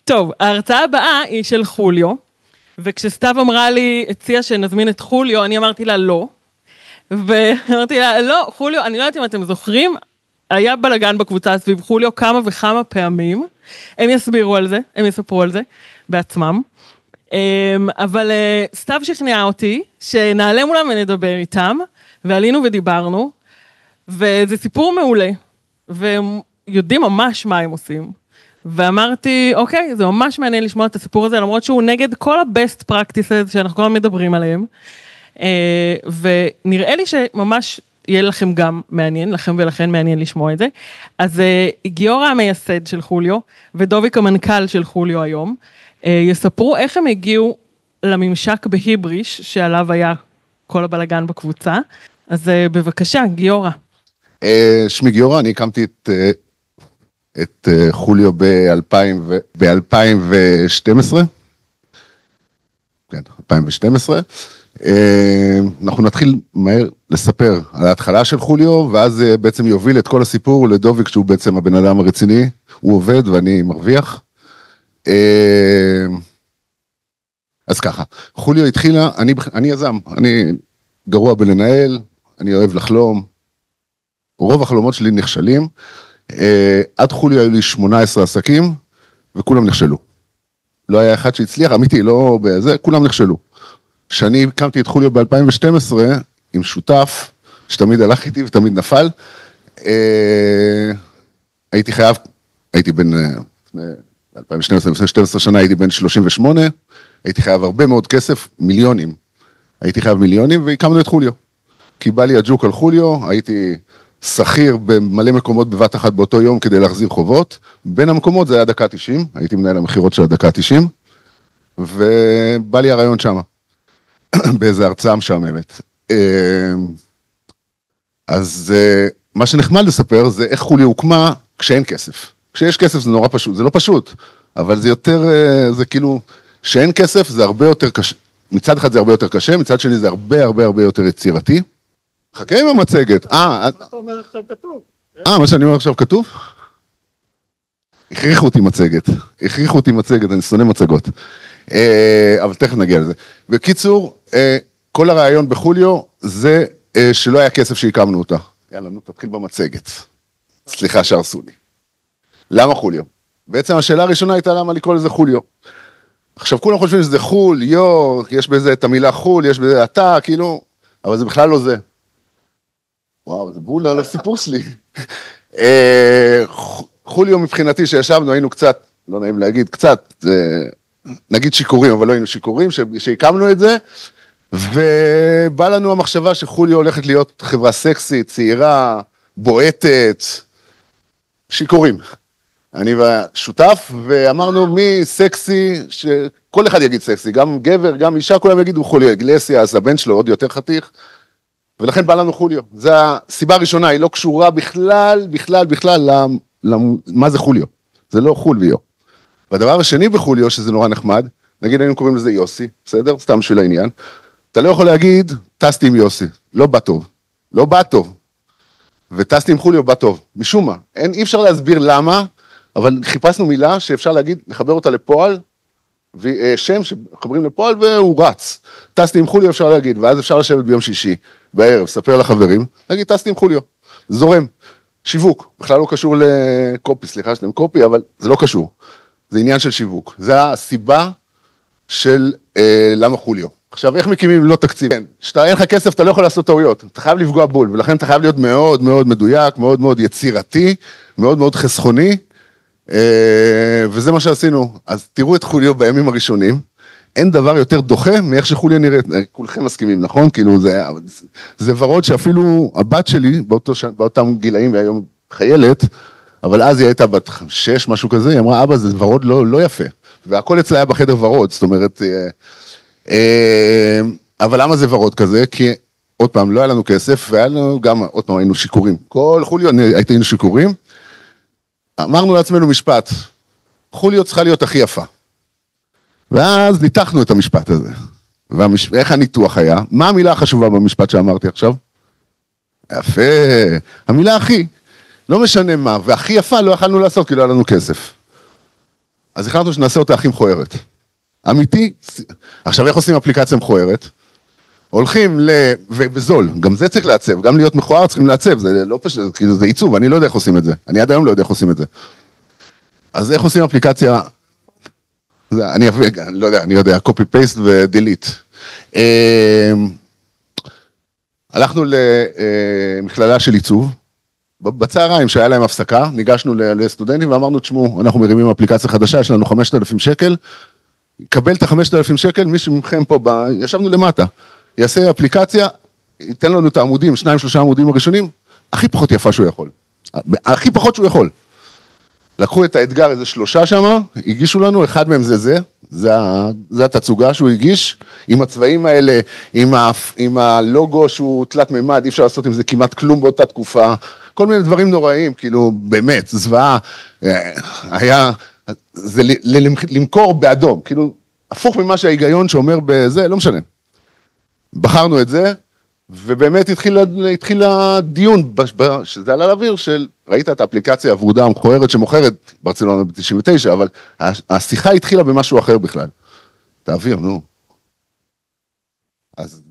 טוב, ההרצאה הבאה היא של חוליו, וכשסתיו אמרה לי, הציעה שנזמין את חוליו, אני אמרתי לה לא, ואמרתי לה, לא, חוליו, אני לא יודעת אם אתם זוכרים, היה בלגן בקבוצה סביב חוליו כמה וכמה פעמים, הם יסבירו על זה, הם יספרו על זה בעצמם, אבל סתיו שכנעה אותי, שנעלה מולם ונדבר איתם, ועלינו ודיברנו, וזה סיפור מעולה, והם יודעים ממש מה הם עושים, ואמרתי, אוקיי, זה ממש מעניין לשמוע את הסיפור הזה, למרות שהוא נגד כל ה-best practices שאנחנו כל מדברים עליהם, ונראה לי שממש יהיה לכם גם מעניין, לכם ולכן מעניין לשמוע את זה. אז גיורא המייסד של חוליו, ודוביק המנכ"ל של חוליו היום, יספרו איך הם הגיעו לממשק בהיבריש, שעליו היה כל הבלגן בקבוצה. אז בבקשה, גיורא. שמי גיורא, אני הקמתי את חוליו ב-2012. כן, 2012. אנחנו נתחיל מהר לספר על ההתחלה של חוליו, ואז בעצם יוביל את כל הסיפור לדוביק, שהוא בעצם הבן אדם הרציני, הוא עובד ואני מרוויח. אז ככה, חוליו התחילה, אני יזם, אני גרוע בלנהל, אני אוהב לחלום, רוב החלומות שלי נכשלים, עד חוליו היו לי 18 עסקים, וכולם נכשלו. לא היה אחד שהצליח, אמיתי, לא בזה, כולם נכשלו. כשאני הקמתי את חוליו ב-2012, עם שותף, שתמיד הלך איתי ותמיד נפל, הייתי חייב, הייתי בין, 2012 שנה הייתי בין 38, הייתי חייב הרבה מאוד כסף, מיליונים. הייתי חייב מיליונים, והקמנו את חוליו. כי בא לי הג'וק על חוליו, הייתי שכיר במלא מקומות בבת אחת באותו יום, כדי להחזיר חובות. בין המקומות זה היה דקה 90, הייתי מנהל המחירות של הדקה 90, ובא לי הרעיון שמה. באיזה הרצאה משעממת. אז מה שנחמד לספר זה איך חוליו הוקמה כשאין כסף. כשיש כסף זה נורא פשוט, זה לא פשוט, אבל זה יותר, זה כאילו, כשאין כסף זה הרבה יותר קשה, מצד אחד זה הרבה יותר קשה, מצד שני זה הרבה יותר יצירתי. חכה עם המצגת. מה אתה אומר עכשיו כתוב? מה שאני אומר עכשיו כתוב? הכריחו אותי מצגת, אני שונא מצגות. אבל תכף נגיע לזה. בקיצור, כל הרעיון בחוליו זה שלא היה כסף שהקמנו אותה. יאללה, נו, תתחיל במצגת. סליחה שהרסו לי. למה חוליו? בעצם השאלה הראשונה הייתה למה לקרוא לזה חוליו. עכשיו כולם חושבים שזה חוליו, יש בזה את המילה חול, יש בזה אתה, כאילו, אבל זה בכלל לא זה. וואו, זה בול על הסיפור שלי. חוליו מבחינתי שישבנו, היינו קצת, לא נעים להגיד, קצת, נגיד שיקורים, אבל לא היינו שיקורים, שהקמנו את זה, ובא לנו המחשבה שחוליו הולכת להיות חברה סקסית, צעירה, בועטת, שיקורים. אני והשותף, ואמרנו מי סקסי, שכל אחד יגיד סקסי, גם גבר, גם אישה, כולם יגידו חוליו, איגלסיאס, הבן שלו עוד יותר חתיך, ולכן בא לנו חוליו. זו הסיבה הראשונה, היא לא קשורה בכלל, למה זה חוליו. זה לא חוליו. והדבר השני בחוליו, שזה נורא נחמד, נגיד היינו קוראים לזה יוסי, בסדר? סתם בשביל העניין. אתה לא יכול להגיד, טסתי עם יוסי, לא בא טוב. לא בא טוב. וטסתי עם חוליו בא טוב. משום מה. אי אפשר להסביר למה, אבל חיפשנו מילה שאפשר להגיד, לחבר אותה לפועל, שם שחברים לפועל והוא רץ. טסתי עם חוליו אפשר להגיד, ואז אפשר לשבת ביום שישי, בערב, ספר לחברים, להגיד, טסתי עם חוליו. זורם. שיווק. בכלל לא קשור לקופי, סליחה שאתם קופי, אבל זה לא קשור. זה עניין של שיווק. זה הסיבה של למה חוליו. עכשיו, איך מקימים לא תקציב? כן, שאתה אין לך כסף, אתה לא יכול לעשות טעויות. אתה חייב לפגוע בול, ולכן אתה חייב להיות מאוד מאוד מדויק, מאוד מאוד יצירתי, מאוד מאוד חסכוני, וזה מה שעשינו. אז תראו את חוליו בימים הראשונים, אין דבר יותר דוחה מאיך שחוליו נראית. כולכם מסכימים, נכון? כאילו זה ורוד שאפילו הבת שלי, באותם גילאים, והיום חיילת, אבל אז היא הייתה בת 6, משהו כזה, היא אמרה, אבא, זה ורוד לא יפה. והכל אצלה היה בחדר ורוד, זאת אומרת, אבל למה זה ורוד כזה? כי עוד פעם, לא היה לנו כסף, והיה לנו גם, עוד פעם, היינו שיקורים. כל חוליו היינו שיקורים. אמרנו לעצמנו משפט, חוליו צריכה להיות הכי יפה. ואז ניתחנו את המשפט הזה. ואיך הניתוח היה? מה המילה החשובה במשפט שאמרתי עכשיו? יפה. המילה הכי. לא משנה מה, והכי יפה לא יכלנו לעשות, כי לא היה לנו כסף. אז החלטנו שנעשה אותה הכי מכוערת. אמיתי, עכשיו איך עושים אפליקציה מכוערת? הולכים ובזול, גם זה צריך לעצב, גם להיות מכוער צריכים לעצב, זה לא פשוט, כאילו זה עיצוב, אני לא יודע איך עושים את זה, אני עד היום לא יודע איך עושים את זה. אז איך עושים אפליקציה, אני לא יודע, אני יודע, copy paste ו-delete. הלכנו למכללה של עיצוב, בצהריים שהיה להם הפסקה, ניגשנו לסטודנטים ואמרנו, תשמעו, אנחנו מרימים אפליקציה חדשה, יש לנו 5,000 שקל, קבל את ה-5,000 שקל, מישהו מכם פה, ישבנו למטה, יעשה אפליקציה, ייתן לנו את העמודים, 2-3 עמודים הראשונים, הכי פחות יפה שהוא יכול. הכי פחות שהוא יכול. לקחו את האתגר, איזה 3 שם, הגישו לנו, אחד מהם זה התצוגה שהוא הגיש, עם הצבעים האלה, עם הלוגו שהוא תלת ממד, אי אפשר לעשות עם זה כמעט כלום באותה תקופה, כל מיני דברים נוראים, כאילו, באמת, זוועה, היה, זה למכור באדום, כאילו, הפוך ממה שההיגיון שאומר בזה, לא משנה. בחרנו את זה, ובאמת התחיל הדיון, שזה עלה לאוויר של, ראית את האפליקציה הוורודה המכוערת שמוכרת ברצלונה ב-99, אבל השיחה התחילה במשהו אחר בכלל. תעביר, נו. אז...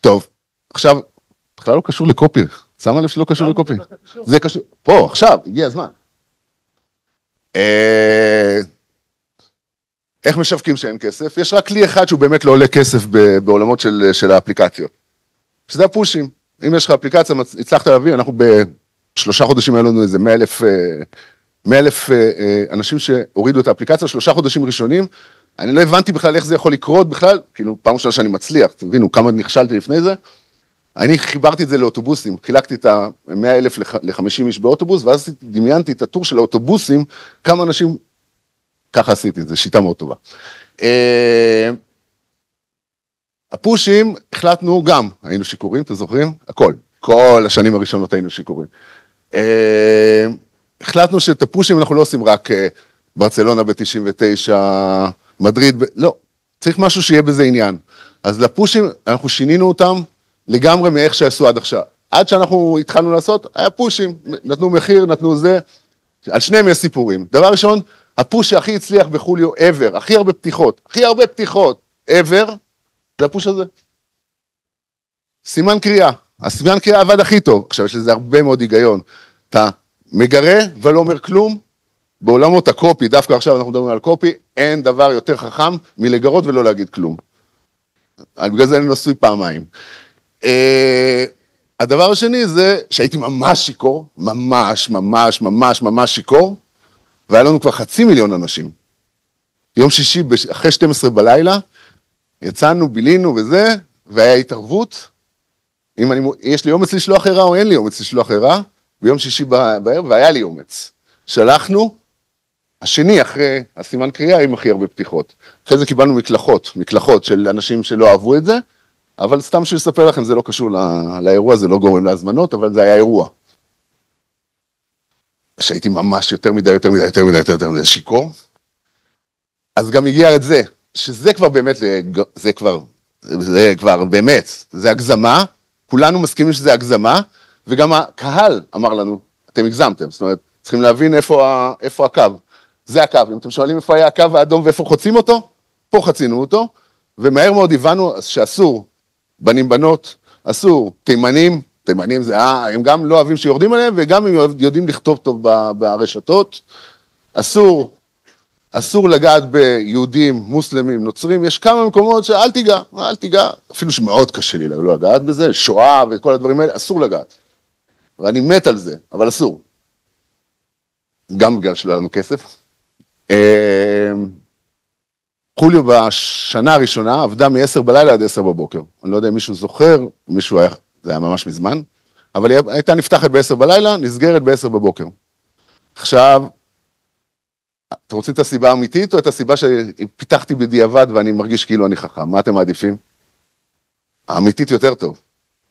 טוב, עכשיו, בכלל לא קשור לקופי, שמה לב שלא קשור לקופי. זה קשור, פה, עכשיו, הגיע הזמן. איך משווקים שאין כסף? יש רק כלי אחד שהוא באמת לא עולה כסף בעולמות של האפליקציות. שזה הפושים. אם יש לך אפליקציה, הצלחת להביא, אנחנו ב3 חודשים היה לנו איזה 100,000 אנשים שהורידו את האפליקציה, 3 חודשים ראשונים, אני לא הבנתי בכלל איך זה יכול לקרות בכלל, כאילו פעם ראשונה שאני מצליח, תבינו כמה נכשלתי לפני זה, אני חיברתי את זה לאוטובוסים, חילקתי את ה-100,000 ל-50 איש באוטובוס, ואז דמיינתי את הטור של האוטובוסים, כמה אנשים, ככה עשיתי את זה, שיטה מאוד טובה. הפושים, החלטנו גם, היינו שיקורים, אתם זוכרים? הכל, כל השנים הראשונות היינו שיקורים. החלטנו שאת הפושים אנחנו לא עושים רק ברצלונה ב-99, מדריד, לא, צריך משהו שיהיה בזה עניין. אז לפושים, אנחנו שינינו אותם לגמרי מאיך שעשו עד עכשיו. עד שאנחנו התחלנו לעשות, היה פושים, נתנו מחיר, נתנו זה, על שניהם יש סיפורים. דבר ראשון, הפוש שהכי הצליח בחוליו ever, הכי הרבה פתיחות ever, זה הפוש הזה. סימן קריאה, הסימן קריאה עבד הכי טוב, עכשיו יש לזה הרבה מאוד היגיון, אתה מגרה ולא אומר כלום, בעולמות הקופי, דווקא עכשיו אנחנו מדברים על קופי, אין דבר יותר חכם מלגרות ולא להגיד כלום. בגלל זה אני נוסוי פעמיים. הדבר השני זה שהייתי ממש שיקור, ממש שיקור, והיה לנו כבר 500,000 אנשים. יום שישי אחרי 12 בלילה, יצאנו, בילינו וזה, והיה התערבות, אם יש לי אומץ לשלוח עירה או אין לי אומץ לשלוח עירה, ביום שישי בערב, והיה לי אומץ. שלחנו, השני אחרי הסימן קריאה עם הכי הרבה פתיחות. אחרי זה קיבלנו מקלחות של אנשים שלא אהבו את זה, אבל סתם שנספר לכם, זה לא קשור לאירוע, זה לא גורם להזמנות, אבל זה היה אירוע. שהייתי ממש יותר מדי שיקור. אז גם הגיע את זה, שזה כבר באמת, זה כבר באמת, זה הגזמה, כולנו מסכימים שזה הגזמה, וגם הקהל אמר לנו, אתם הגזמתם, זאת אומרת, צריכים להבין איפה הקו. זה הקו, אם אתם שואלים איפה היה הקו האדום ואיפה חוצים אותו, פה חצינו אותו, ומהר מאוד הבנו שאסור, בנים בנות, אסור, תימנים זה, הם גם לא אוהבים שיורדים עליהם, וגם הם יודעים לכתוב טוב ברשתות, אסור לגעת ביהודים, מוסלמים, נוצרים, יש כמה מקומות שאל תיגע, אפילו שמאוד קשה לי לא לגעת בזה, שואה וכל הדברים האלה, אסור לגעת. ואני מת על זה, אבל אסור. גם בגלל שלא היה לנו כסף. חוליו בשנה הראשונה עבדה מ-10 בלילה עד 10 בבוקר. אני לא יודע אם מישהו זוכר, זה היה ממש מזמן, אבל היא הייתה נפתחת ב-10 בלילה, נסגרת ב-10 בבוקר. עכשיו, אתם רוצים את הסיבה האמיתית, או את הסיבה שפיתחתי בדיעבד ואני מרגיש כאילו אני חכם? מה אתם מעדיפים? האמיתית יותר טוב.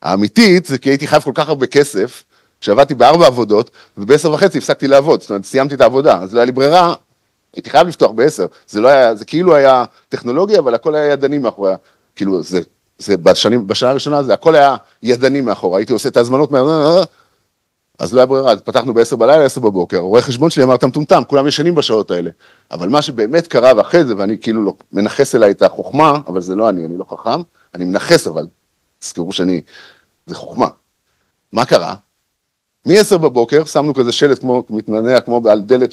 האמיתית זה כי הייתי חייב כל כך הרבה כסף, שעבדתי ב4 עבודות, וב10:30 הפסקתי לעבוד, זאת אומרת, סיימתי את העבודה, אז לא היה לי ברירה, הייתי חייב לפתוח ב10, זה כאילו היה טכנולוגיה, אבל הכל היה ידני מאחורי, כאילו בשנה הראשונה, זה הכל היה ידני מאחורי, הייתי עושה את ההזמנות, אז לא היה ברירה, אז פתחנו ב-10 בלילה, 10 בבוקר, רואה חשבון שלי אמר, טמטומטם, כולם ישנים בשעות האלה. אבל מה שבאמת קרה, ואחרי זה, ואני כאילו לא, מנחס אליי את החוכמה, אבל זה לא אני לא חכם, אני מנחס, אבל תזכרו זה חוכמה. מה קרה? מ-10 בבוקר, שמנו כזה שלט כמו מתמנע, כמו על דלת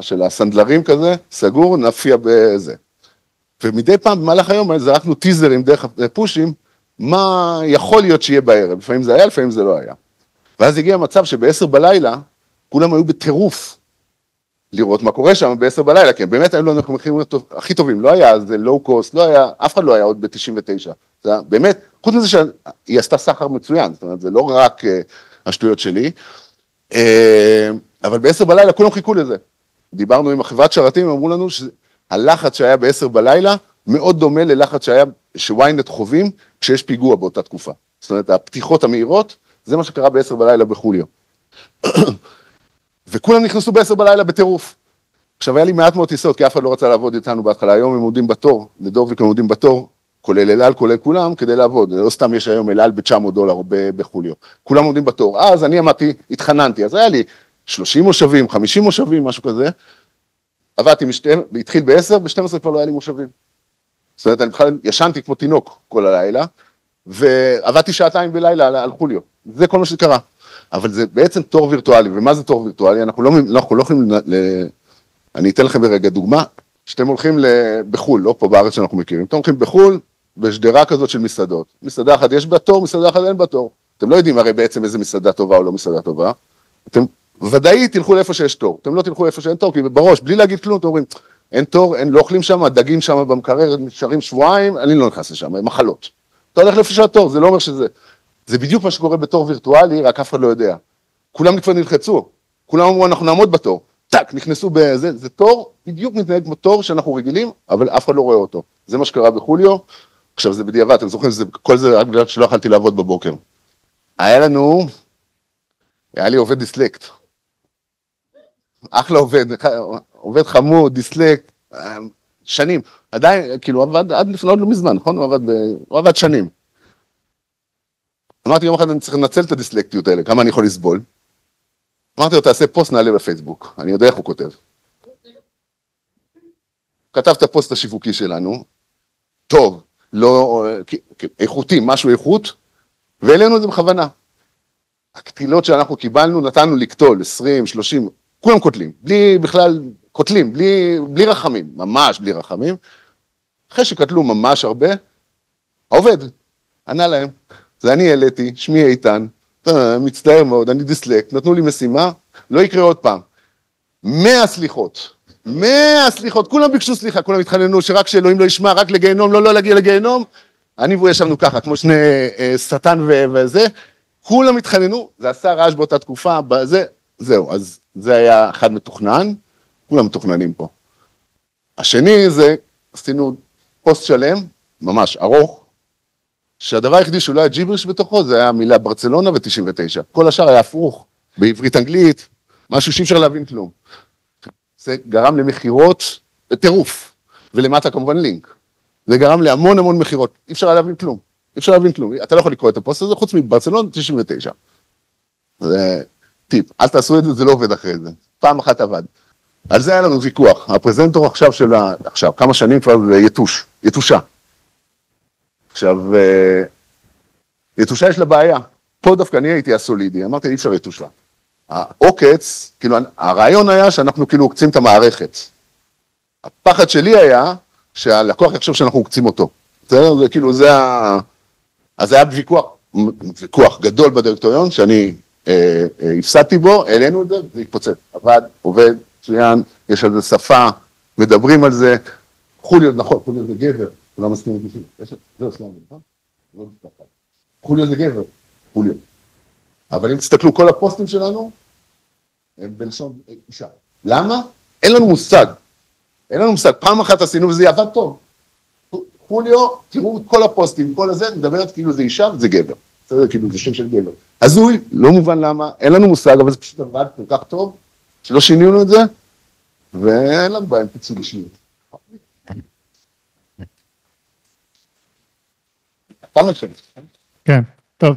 של הסנדלרים כזה, סגור, נפיע בזה. ומדי פעם במהלך היום זרקנו טיזרים דרך פושים, מה יכול להיות שיהיה בערב, לפעמים זה היה, לפעמים זה לא היה. ואז הגיע מצב שב-10 בלילה, כולם היו בטירוף לראות מה קורה שם ב-10 בלילה, כי באמת היו לנו המחירים הכי טובים, לא היה, זה לואו קוסט, לא היה, אף אחד לא היה עוד ב-99. זה באמת, חוץ מזה שהיא עשתה סחר מצוין, זאת אומרת, זה לא רק השטויות שלי, אבל ב-10 בלילה כולם חיכו לזה. דיברנו עם החברת שרתים, הם אמרו לנו שהלחץ שהיה ב-10 בלילה, מאוד דומה ללחץ שהיה, שוויינט חווים, כשיש פיגוע באותה תקופה. זאת אומרת, הפתיחות המהירות, זה מה שקרה ב-10 בלילה בחוליו. וכולם נכנסו ב-10 בלילה בטירוף. עכשיו, היה לי מעט מאוד טיסות, כי אף אחד לא רצה לעבוד איתנו בהתחלה. היום הם עומדים בתור, לדורביק הם עומדים בתור, כולל אל על, כולל כולם, כדי לעבוד. לא סתם יש היום אל על ב$900 בחוליו. כולם עומדים בתור. אז אני אמרתי, התחננתי, אז היה לי 30 מושבים, 50 מושבים, משהו כזה. עבדתי התחיל ב-10, ב-12 כבר לא היה לי מושבים. זאת אומרת, אני בכלל ישנתי כמו תינוק כל הלילה, ועבדתי שעתיים בלילה על חוליו. זה כל מה שקרה. אבל זה בעצם תור וירטואלי, ומה זה תור וירטואלי? אנחנו לא יכולים, אני אתן לכם ברגע דוגמה, שאתם הולכים בחול, לא פה בארץ שאנחנו מכירים, אתם הולכים בחול, בשדרה כזאת של מסעדות. מסעדה אחת יש בה תור, מסעדה אחת אין בה תור. אתם לא יודעים הרי בעצם איזה מסעדה טובה או לא מסעדה טובה. אתם ודאי תלכו לאיפה שיש תור, אתם לא תלכו לאיפה שאין תור, כי בראש, בלי להגיד כלום, אתם אומרים, אין תור, לא אוכלים שם, דגים שם במקרר, נשארים שבועיים, אני לא נכנס לשם, הם מחלות. אתה הולך לאיפה שהתור, זה לא אומר שזה. זה בדיוק מה שקורה בתור וירטואלי, רק אף אחד לא יודע. כולם כבר נלחצו, כולם אמרו, אנחנו נעמוד בתור. טק, נכנסו בזה, זה תור, בדיוק מתנהג כמו תור שאנחנו רגילים, אבל אף אחד לא רואה אותו. זה מה שקרה בחוליו. עכשיו זה בדיעבד, אתם זוכרים, כל זה רק בגלל שלא יכלתי לעבוד בבוקר. היה לי עובד דיסלקט. אחלה עובד חמוד, דיסלקט, שנים. עדיין, כאילו, עבד עד לפני עוד לא מזמן, נכון? הוא עבד שנים. אמרתי, יום אחד אני צריך לנצל את הדיסלקטיות האלה, כמה אני יכול לסבול. אמרתי לו, תעשה פוסט, נעלה בפייסבוק. אני יודע איך הוא כותב. כתב את הפוסט השיווקי שלנו, טוב, לא, איכותי, משהו איכות, והעלינו את זה בכוונה. הקטילות שאנחנו קיבלנו, נתנו לקטול, 20, 30, כולם קוטלים, בלי בכלל, קוטלים, בלי רחמים, ממש בלי רחמים. אחרי שקטלו ממש הרבה, העובד, ענה להם, זה אני העליתי, שמי איתן, מצטער מאוד, אני דיסלקט, נתנו לי משימה, לא יקרה עוד פעם. 100 סליחות, כולם ביקשו סליחה, כולם התחננו שרק שאלוהים לא ישמע, רק לגיהנום, לא להגיע לגיהנום, אני והוא ישבנו ככה, כמו שני שטן וזה, כולם התחננו, זה עשה רעש באותה תקופה, זהו, אז זה היה אחד מתוכנן, כולם מתוכננים פה. השני זה, עשינו פוסט שלם, ממש ארוך, שהדבר היחידי שאולי היה ג'יבריש בתוכו, זה היה המילה ברצלונה ו-99. כל השאר היה הפוך, בעברית אנגלית, משהו שאי אפשר להבין כלום. זה גרם למחירות בטירוף, ולמטה כמובן לינק. זה גרם להמון מחירות, אי אפשר להבין כלום. אתה לא יכול לקרוא את הפוסט הזה, חוץ מברצלונה 99. זה טיפ, אל תעשו את זה, זה לא עובד אחרי זה. פעם אחת עבד. על זה היה לנו ויכוח. הפרזנטור עכשיו, כמה שנים כבר זה יתושה. עכשיו, יתושה יש לה בעיה. פה דווקא אני הייתי הסולידי, אמרתי, אי אפשר יתושה. העוקץ, כאילו, הרעיון היה שאנחנו כאילו עוקצים את המערכת. הפחד שלי היה שהלקוח יחשוב שאנחנו עוקצים אותו. זה כאילו, אז היה ויכוח גדול בדירקטוריון, שאני הפסדתי בו, העלינו את זה, זה התפוצץ. עבד, עובד, מצוין, יש על זה שפה, מדברים על זה. חוליו, נכון, חוליו זה גבר, כולם מסכימים את זה. זהו, סלאם, נכון? חוליו זה גבר, חוליו. אבל אם תסתכלו, כל הפוסטים שלנו, הם בלשון אישה. למה? אין לנו מושג. פעם אחת עשינו וזה עבד טוב. חוליו, תראו את כל הפוסטים, כל הזה, מדברת כאילו זה אישה וזה גבר. זה כאילו זה שם של גבר. הזוי, לא מובן למה, אין לנו מושג, אבל זה פשוט עבד כל כך טוב, שלא שינינו את זה, ואין לנו בעיה, פיצול לשניות. כן, טוב,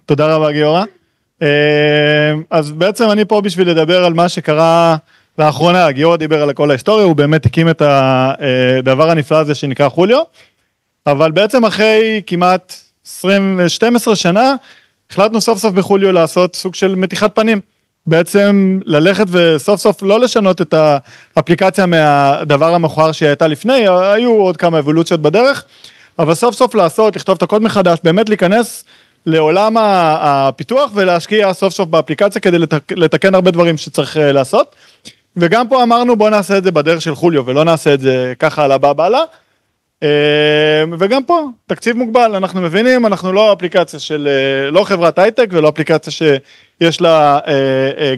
תודה רבה גיורא. אז בעצם אני פה בשביל לדבר על מה שקרה לאחרונה, גיורא דיבר על כל ההיסטוריה, הוא באמת הקים את הדבר הנפלא הזה שנקרא חוליו, אבל בעצם אחרי כמעט 12 שנה, החלטנו סוף סוף בחוליו לעשות סוג של מתיחת פנים, בעצם ללכת וסוף סוף לא לשנות את האפליקציה מהדבר המכוער שהייתה לפני, היו עוד כמה אבולוציות בדרך, אבל סוף סוף לעשות, לכתוב את הקוד מחדש, באמת להיכנס לעולם הפיתוח ולהשקיע סוף סוף באפליקציה כדי לתקן הרבה דברים שצריך לעשות, וגם פה אמרנו בוא נעשה את זה בדרך של חוליו ולא נעשה את זה ככה על הבא בעלה, וגם פה תקציב מוגבל, אנחנו מבינים, אנחנו לא אפליקציה של, לא חברת הייטק ולא אפליקציה שיש לה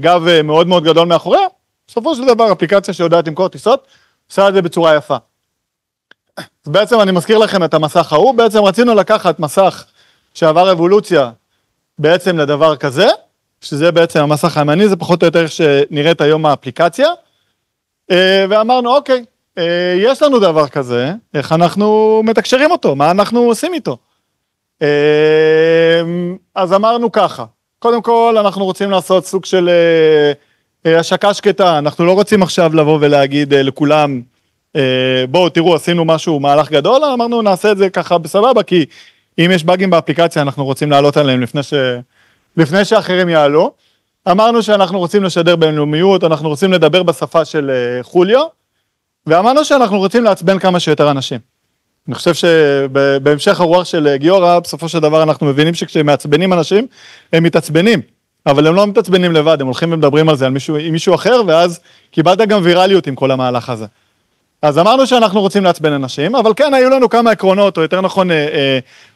גב מאוד מאוד גדול מאחוריה, בסופו של דבר אפליקציה שיודעת למכור טיסות, עושה את זה בצורה יפה. אז בעצם אני מזכיר לכם את המסך ההוא, בעצם רצינו לקחת מסך שעבר אבולוציה בעצם לדבר כזה, שזה בעצם המסך הימני, זה פחות או יותר שנראית היום האפליקציה, ואמרנו אוקיי, יש לנו דבר כזה, איך אנחנו מתקשרים אותו, מה אנחנו עושים איתו? אז אמרנו ככה, קודם כל אנחנו רוצים לעשות סוג של השקה שקטה, אנחנו לא רוצים עכשיו לבוא ולהגיד לכולם, בואו תראו עשינו משהו מהלך גדול, אמרנו נעשה את זה ככה בסבבה, כי אם יש באגים באפליקציה אנחנו רוצים לעלות עליהם לפני שאחרים יעלו, אמרנו שאנחנו רוצים לשדר בינלאומיות, אנחנו רוצים לדבר בשפה של חוליו, ואמרנו שאנחנו רוצים לעצבן כמה שיותר אנשים. אני חושב שבהמשך הרוח של גיורא, בסופו של דבר אנחנו מבינים שכשהם מעצבנים אנשים, הם מתעצבנים, אבל הם לא מתעצבנים לבד, הם הולכים ומדברים על זה עם מישהו אחר, ואז קיבלת גם ויראליות עם כל המהלך הזה. אז אמרנו שאנחנו רוצים לעצבן אנשים, אבל כן היו לנו כמה עקרונות, או יותר נכון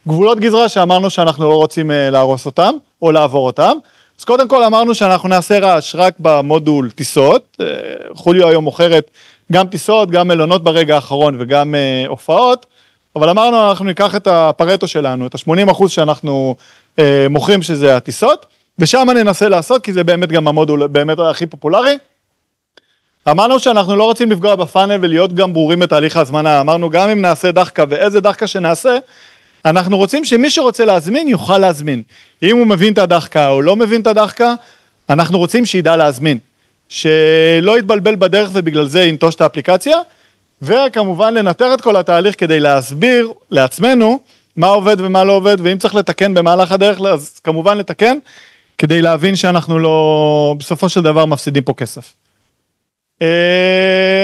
גבולות גזרה, שאמרנו שאנחנו לא רוצים להרוס אותם, או לעבור אותם. אז קודם כל אמרנו שאנחנו נעשה רעש רק במודול טיסות, חוליו היום מוכרת גם טיסות, גם מלונות ברגע האחרון וגם הופעות, אבל אמרנו אנחנו ניקח את הפרטו שלנו, את ה-80% שאנחנו מוכרים שזה הטיסות, ושם ננסה לעשות, כי זה באמת גם המודול באמת הכי פופולרי. אמרנו שאנחנו לא רוצים לפגוע בפאנל ולהיות גם ברורים בתהליך ההזמנה, אמרנו גם אם נעשה דחקה ואיזה דחקה שנעשה, אנחנו רוצים שמי שרוצה להזמין יוכל להזמין, אם הוא מבין את הדחקה או לא מבין את הדחקה, אנחנו רוצים שידע להזמין, שלא יתבלבל בדרך ובגלל זה ינטוש את האפליקציה, וכמובן לנטר את כל התהליך כדי להסביר לעצמנו מה עובד ומה לא עובד, ואם צריך לתקן במהלך הדרך, אז כמובן לתקן, כדי להבין שאנחנו לא, בסופו של דבר מפסידים פה כסף.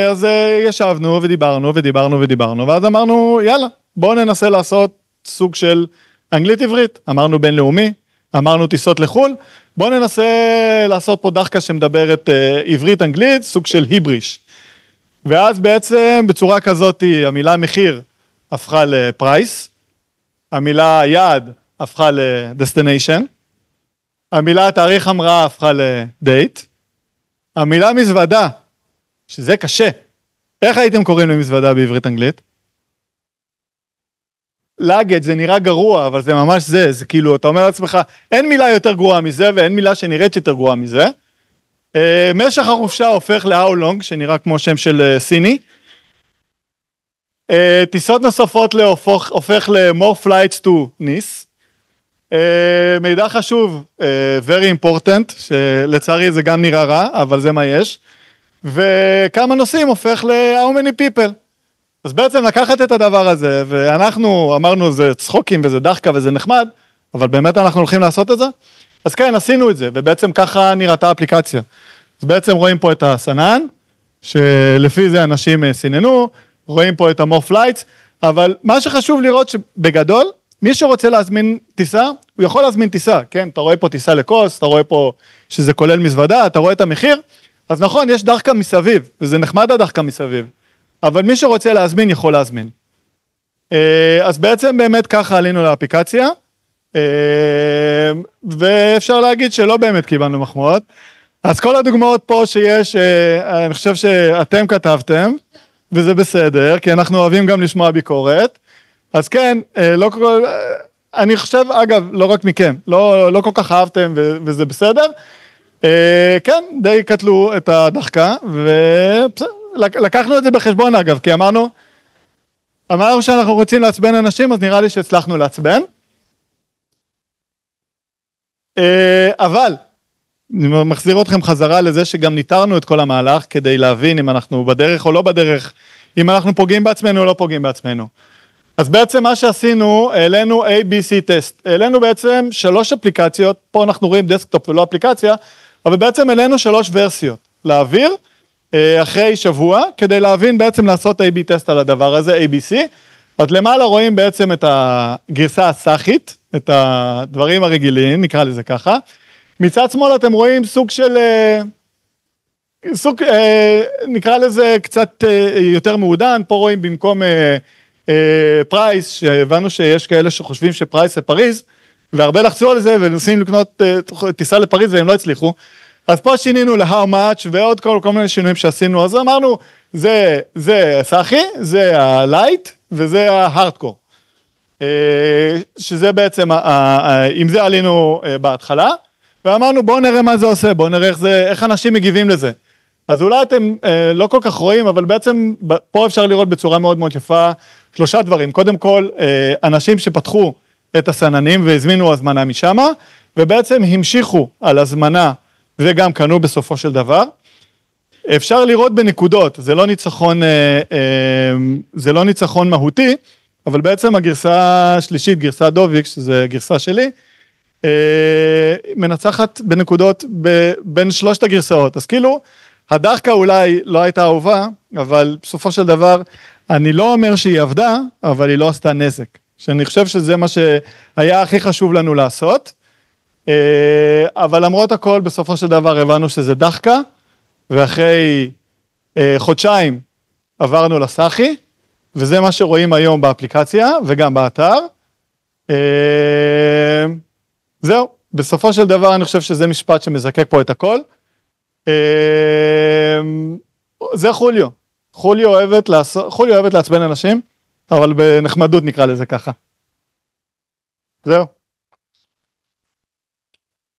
אז ישבנו ודיברנו, ואז אמרנו יאללה, בואו ננסה לעשות סוג של אנגלית עברית, אמרנו בינלאומי, אמרנו טיסות לחול, בואו ננסה לעשות פה דחקה שמדברת עברית אנגלית, סוג של היבריש. ואז בעצם בצורה כזאת המילה מחיר הפכה לפרייס, המילה יעד הפכה לדסטיניישן, המילה תאריך המראה הפכה לדייט, המילה מזוודה, שזה קשה, איך הייתם קוראים למזוודה בעברית אנגלית? לגד, זה נראה גרוע, אבל זה ממש זה כאילו, אתה אומר לעצמך, אין מילה יותר גרועה מזה, ואין מילה שנראית יותר גרועה מזה. משך החופשה הופך ל-how long, שנראה כמו שם של סיני. טיסות נוספות הופך ל-more flights to Nice. מידע חשוב, very important, שלצערי זה גם נראה רע, אבל זה מה יש. וכמה נושאים הופך ל-how many people. אז בעצם לקחת את הדבר הזה, ואנחנו אמרנו זה צחוקים וזה דחקה וזה נחמד, אבל באמת אנחנו הולכים לעשות את זה? אז כן, עשינו את זה, ובעצם ככה נראתה האפליקציה. אז בעצם רואים פה את הסנן, שלפי זה אנשים סיננו, רואים פה את ה-more flights, אבל מה שחשוב לראות שבגדול, מי שרוצה להזמין טיסה, הוא יכול להזמין טיסה, כן? אתה רואה פה טיסה לקוס, אתה רואה פה שזה כולל מזוודה, אתה רואה את המחיר, אז נכון, יש דחקה מסביב, וזה נחמד הדחקה מסביב. אבל מי שרוצה להזמין יכול להזמין. אז בעצם באמת ככה עלינו לאפליקציה, ואפשר להגיד שלא באמת קיבלנו מחמאות. אז כל הדוגמאות פה שיש, אני חושב שאתם כתבתם, וזה בסדר, כי אנחנו אוהבים גם לשמוע ביקורת. אז כן, אני חושב, אגב, לא רק מכם, לא כל כך אהבתם וזה בסדר. כן, די קטלו את הדחקה, לקחנו את זה בחשבון אגב, כי אמרנו שאנחנו רוצים לעצבן אנשים, אז נראה לי שהצלחנו לעצבן. אבל, אני מחזיר אתכם חזרה לזה שגם ניתרנו את כל המהלך, כדי להבין אם אנחנו בדרך או לא בדרך, אם אנחנו פוגעים בעצמנו או לא פוגעים בעצמנו. אז בעצם מה שעשינו, העלינו ABC טסט, העלינו בעצם 3 אפליקציות, פה אנחנו רואים דסקטופ ולא אפליקציה, אבל בעצם העלינו 3 ורסיות, להעביר אחרי שבוע, כדי להבין בעצם לעשות AB טסט על הדבר הזה, ABC, אז למעלה רואים בעצם את הגרסה הסאחית, את הדברים הרגילים, נקרא לזה ככה, מצד שמאל אתם רואים סוג של, נקרא לזה קצת יותר מעודן, פה רואים במקום פרייס, שהבנו שיש כאלה שחושבים שפרייס זה פריז, והרבה לחצו על זה ונוסעים לקנות טיסה לפריז והם לא הצליחו, אז פה שינינו ל-how much ועוד כל מיני שינויים שעשינו, אז אמרנו, זה סאחי, זה הלייט וזה ההארדקור, שזה בעצם, עם זה עלינו בהתחלה, ואמרנו בואו נראה מה זה עושה, בואו נראה איך אנשים מגיבים לזה. אז אולי אתם לא כל כך רואים, אבל בעצם פה אפשר לראות בצורה מאוד מאוד יפה 3 דברים. קודם כל, אנשים שפתחו את הסננים והזמינו הזמנה משם, ובעצם המשיכו על הזמנה וגם קנו בסופו של דבר. אפשר לראות בנקודות, זה לא ניצחון מהותי, אבל בעצם הגרסה השלישית, גרסה דוביק, שזה גרסה שלי, מנצחת בנקודות בין 3 הגרסאות. אז כאילו, הדחקה אולי לא הייתה אהובה, אבל בסופו של דבר, אני לא אומר שהיא עבדה, אבל היא לא עשתה נזק. שאני חושב שזה מה שהיה הכי חשוב לנו לעשות, אבל למרות הכל, בסופו של דבר הבנו שזה דחקה, ואחרי חודשיים עברנו לסאחי, וזה מה שרואים היום באפליקציה, וגם באתר. זהו, בסופו של דבר אני חושב שזה משפט שמזקק פה את הכל. זה חוליו. חוליו אוהבת לעצבן אנשים, אבל בנחמדות נקרא לזה ככה. זהו.